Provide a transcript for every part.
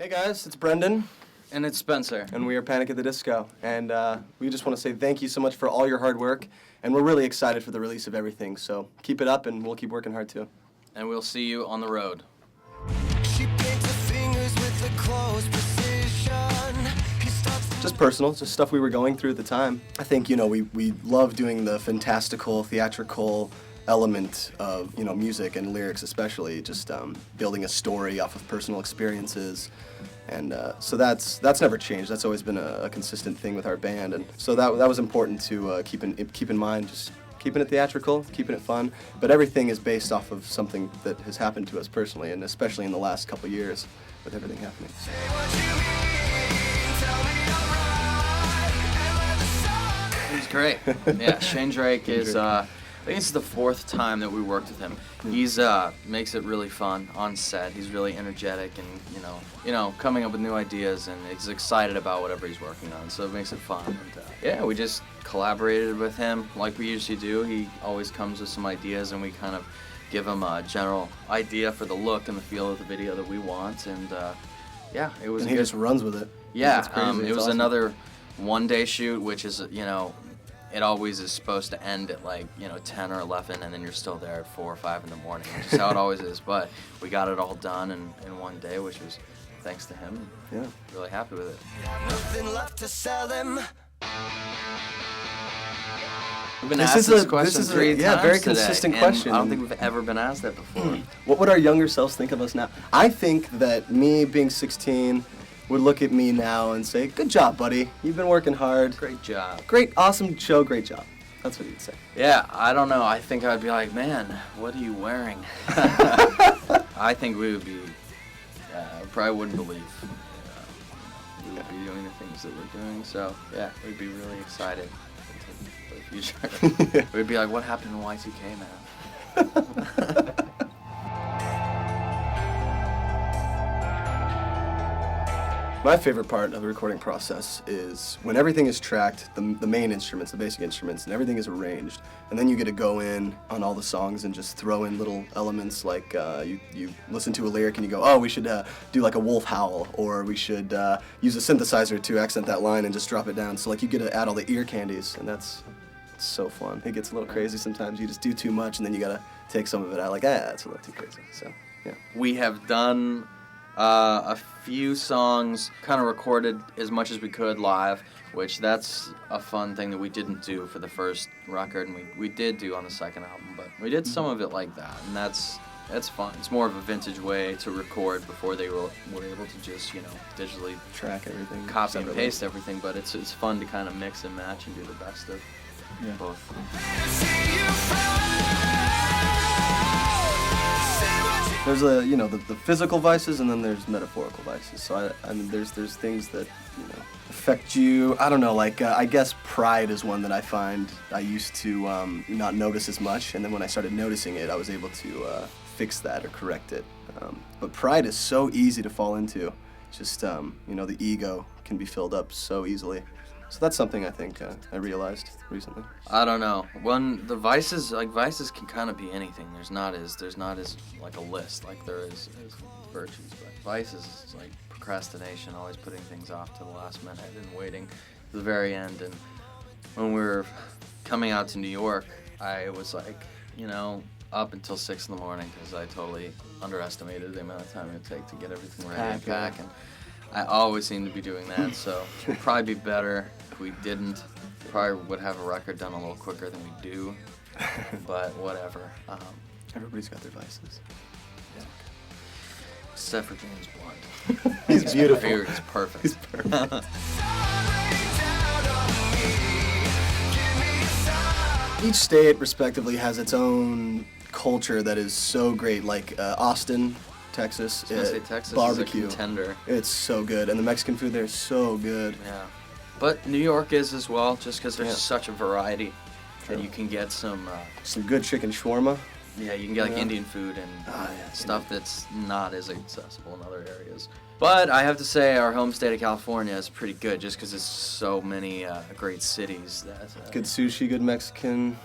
Hey guys, it's Brendon. And it's Spencer. And we are Panic at the Disco. And we just want to say thank you so much for all your hard work. And we're really excited for the release of everything. So keep it up and we'll keep working hard too. And we'll see you on the road. She paints her fingers with a close precision. He starts Just personal, just stuff we were going through at the time. I think, we love doing the fantastical, theatrical element of, music and lyrics especially, just building a story off of personal experiences. And so that's never changed. That's always been a consistent thing with our band. And so that was important to keep in mind, just keeping it theatrical, keeping it fun. But everything is based off of something that has happened to us personally, and especially in the last couple years with everything happening. He's great. Yeah, Shane Drake is, I think it's the fourth time that we worked with him. He's makes it really fun on set. He's really energetic and, coming up with new ideas, and he's excited about whatever he's working on, so it makes it fun. And, we just collaborated with him like we usually do. He always comes with some ideas, and we kind of give him a general idea for the look and the feel of the video that we want, and it was And he just runs with it. Yeah, It's crazy. it It's was awesome. another one-day shoot, which is, it always is supposed to end at 10 or 11, and then you're still there at 4 or 5 in the morning, which is how it always is. But we got it all done in one day, which was thanks to him. Yeah. Really happy with it. nothing left to sell them. We've been This asked is this a- question this is a- 3 yeah, times very today, consistent and question. I don't think we've ever been asked that before. What would our younger selves think of us now? I think that me being 16 would look at me now and say, "Good job, buddy. You've been working hard. Great job. Great, awesome show. Great job." That's what he'd say. Yeah, I don't know. I think I'd be like, man, what are you wearing? I think we would be, probably wouldn't believe we would be doing the things that we're doing. So, yeah, we'd be really excited for the future. We'd be like, what happened in Y2K, man? My favorite part of the recording process is when everything is tracked, the main instruments, the basic instruments, and everything is arranged, and then you get to go in on all the songs and just throw in little elements like you listen to a lyric and you go, oh, we should do like a wolf howl, or we should use a synthesizer to accent that line and just drop it down. So like you get to add all the ear candies, and it's so fun. It gets a little crazy sometimes. You just do too much, and then you gotta take some of it out. Like, that's a little too crazy. So yeah. We have done a few songs, kind of recorded as much as we could live, which that's a fun thing that we didn't do for the first record, and we did do on the second album, but we did some of it like that, and that's fun. It's more of a vintage way to record before they were able to just, digitally Track everything. copy and separately. paste everything, but it's fun to kind of mix and match and do the best of both. There's the physical vices, and then there's metaphorical vices. So I mean there's things that affect you. I don't know, like I guess pride is one that I find I used to not notice as much, and then when I started noticing it, I was able to fix that or correct it. But pride is so easy to fall into. Just the ego can be filled up so easily. So that's something I think I realized recently. I don't know. When the vices can kind of be anything. There's not as like a list like there is virtues, but vices is like procrastination, always putting things off to the last minute and waiting to the very end. And when we were coming out to New York, I was like, up until 6 in the morning because I totally underestimated the amount of time it would take to get everything ready and pack. And I always seem to be doing that, so it would probably be better if we didn't. Probably would have a record done a little quicker than we do, but whatever. Everybody's got their vices. Yeah. Except for James Blunt. He's beautiful. He's perfect. He's perfect. Each state, respectively, has its own culture that is so great. Like Austin, Texas, I was gonna say Texas barbecue. is a contender. It's so good, and the Mexican food there is so good. Yeah. But New York is as well, just because there's Yeah. such a variety. True. And you can get some, Some good chicken shawarma. you can get like Yeah. Indian food and yeah, stuff that's not as accessible in other areas. But I have to say our home state of California is pretty good just because it's so many great cities. That, Good sushi, good Mexican,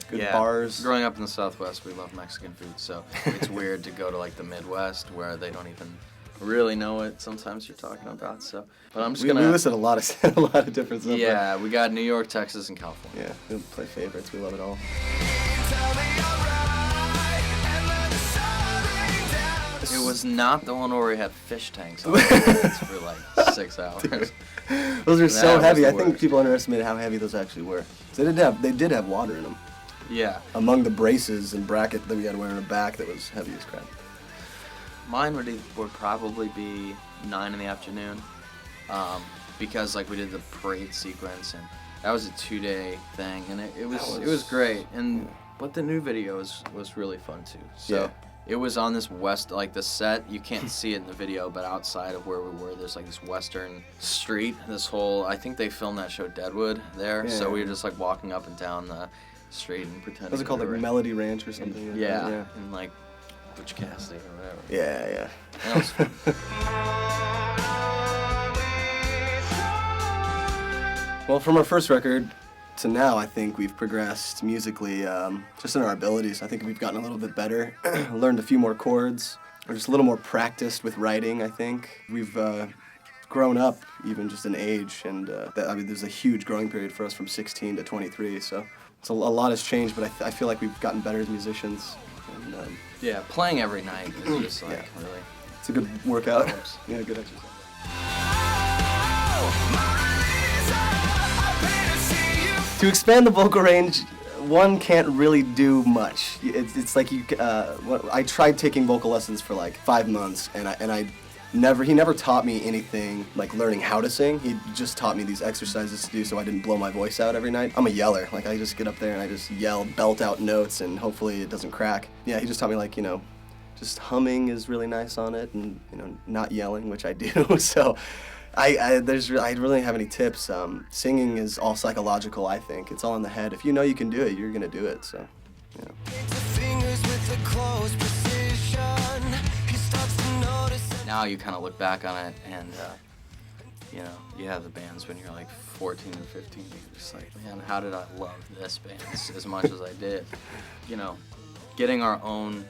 good yeah. bars. Growing up in the Southwest, we love Mexican food, so it's weird to go to like the Midwest where they don't even really know what sometimes you're talking about. So, but I'm just We gonna. listen to a lot of different stuff. Yeah, we got New York, Texas, and California. Yeah, we play favorites. We love it all. It was not the one where we had fish tanks on the toilets for like 6 hours. Those are so That was heavy. the I think worst. people underestimated how heavy those actually were. So they did have water in them. Yeah, Among the braces and bracket that we had to wear on our back, that was heavy as crap. mine would probably be 9 in the afternoon, because like we did the parade sequence and that was a 2-day thing and it was great and but the new video was really fun too. So. Yeah. It was on this the set, you can't see it in the video, but outside of where we were, there's like this western street, I think they filmed that show Deadwood there, so we were just like walking up and down the street and pretending. Was it called we like were- Melody Ranch or something? Like Yeah, that? and like Butch Cassidy or whatever. Yeah. That was fun. Well, from our first record to now, I think we've progressed musically, just in our abilities. I think we've gotten a little bit better, learned a few more chords, or just a little more practiced with writing, I think. We've grown up, even just in age, and there's a huge growing period for us from 16 to 23, so a lot has changed, but I feel like we've gotten better as musicians. And, Yeah, playing every night is just like really. it's a good workout. Helps. Yeah, good exercise. To expand the vocal range, one can't really do much. It's like I tried taking vocal lessons for like 5 months, and he never taught me anything like learning how to sing. He just taught me these exercises to do so I didn't blow my voice out every night. I'm a yeller. Like I just get up there and I just yell, belt out notes, and hopefully it doesn't crack. Yeah, he just taught me like, just humming is really nice on it, and not yelling, which I do. So. I really don't have any tips. Singing is all psychological, I think. It's all in the head. If you know you can do it, you're gonna do it. So, Now you kind of look back on it and, you have the bands when you're like 14 or 15. You're just like, man, how did I love this band as much as I did? Getting our own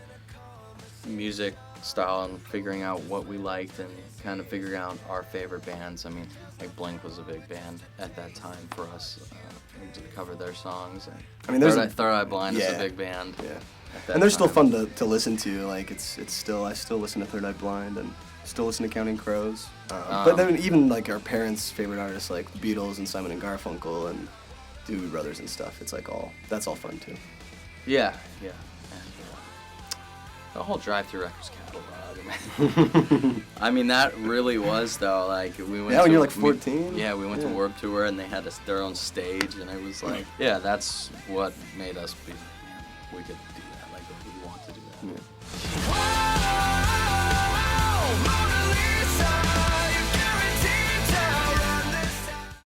music style and figuring out what we liked and kind of figuring out our favorite bands. I mean, like Blink was a big band at that time for us. We did cover their songs. And I mean, there's Third Eye Blind is a Yeah. big band. Yeah. at that And they're still time. fun to listen to. Like I still listen to Third Eye Blind and still listen to Counting Crows. But then even like our parents' favorite artists like the Beatles and Simon and Garfunkel and Doobie Brothers and stuff. It's like that's all fun too. Yeah. And, the whole Drive-Thru Records catalog. I mean, that really was though. Like we went. Yeah, when to, you're like 14. Yeah, we went to Warped Tour and they had their own stage, and it was like, that's what made us be. Man, we could do that. Like we want to do that. Yeah.